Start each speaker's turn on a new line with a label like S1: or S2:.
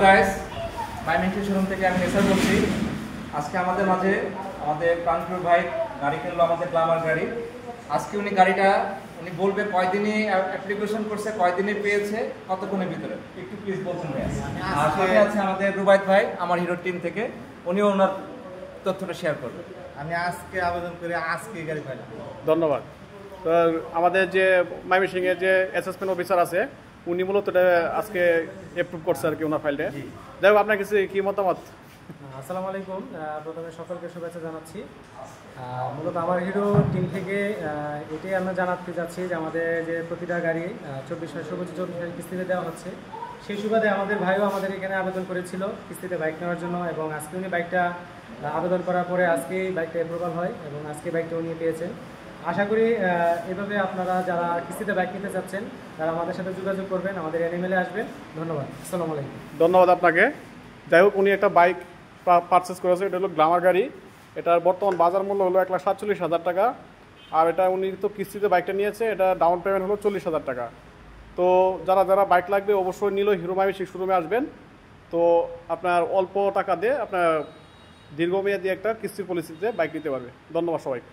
S1: Guys, মাইমেন্টি showroom থেকে আমি নেসার বলছি। আজকে আমাদের মাঝে আমাদের প্রাণপ্রিয় ভাই গাড়ি কিনলো, আমাদের গ্ল্যামার গাড়ি। আজকে গাড়িটা বলবে কয়দিনে অ্যাপ্লিকেশন করছে, কয়দিনে পেয়েছে, কতক্ষণের ভিতরে একটু প্লিজ বলছেন ভাই। আর সাথে আছে আমাদের রুবাইত ভাই আমার হিরো টিম থেকে, উনিও ওনার তথ্যটা শেয়ার করবেন।
S2: আমি আজকে আবেদন করে আজকে গাড়ি পাইলাম।
S3: ধন্যবাদ। তো আমাদের যে ময়মনসিংহের যে অ্যাসেসমেন্ট অফিসার আছে উনি মূলত এটা আজকে অ্যাপ্রুভ করছে আর কি ওনার ফাইলটা। যাই হোক, আপনার কিছু কি মতামত?
S4: আসসালামু আলাইকুম। প্রথমে সকলকে শুভেচ্ছা জানাচ্ছি। মূলত আমার হিরো টিম থেকে এটাই আমরা জানাতে যাচ্ছি যে আমাদের যে প্রতিটা গাড়ি 24/24 কিস্তিতে দেওয়া হচ্ছে। সেই সুবাদে আমাদের ভাইও আমাদের এখানে আবেদন করেছিল কিস্তিতে বাইক নেওয়ার জন্য, এবং আজকে উনি বাইকটা আবেদন করার পরে আজকেই বাইকটা অ্যাপ্রুভাল হয় এবং আজকে বাইকটা উনি পেয়েছেন। আশা করি এভাবে আপনারা যারা কিস্তিতে বাইক নিতে চাচ্ছেন তারা আমাদের সাথে যোগাযোগ করবেন, আমাদের এনিমেলে আসবেন। ধন্যবাদ। আসসালামু আলাইকুম।
S3: ধন্যবাদ আপনাকে। যাই হোক, উনি একটা বাইক পারচেস করেছে, এটা হলো গ্ল্যামার গাড়ি। এটার বর্তমান বাজার মূল্য হলো 1,47,000 টাকা। আর এটা উনি তো কিস্তিতে বাইকটা নিয়েছে, এটা ডাউন পেমেন্ট হলো 40,000 টাকা। তো যারা যারা বাইক লাগবে অবশ্যই নিল হিরো ময়মনসিংহ শোরুমে আসবেন। তো আপনার অল্প টাকা দিয়ে আপনার দীর্ঘমেয়াদী একটা কিস্তির পলিসিতে বাইক নিতে পারবে। ধন্যবাদ সবাইকে।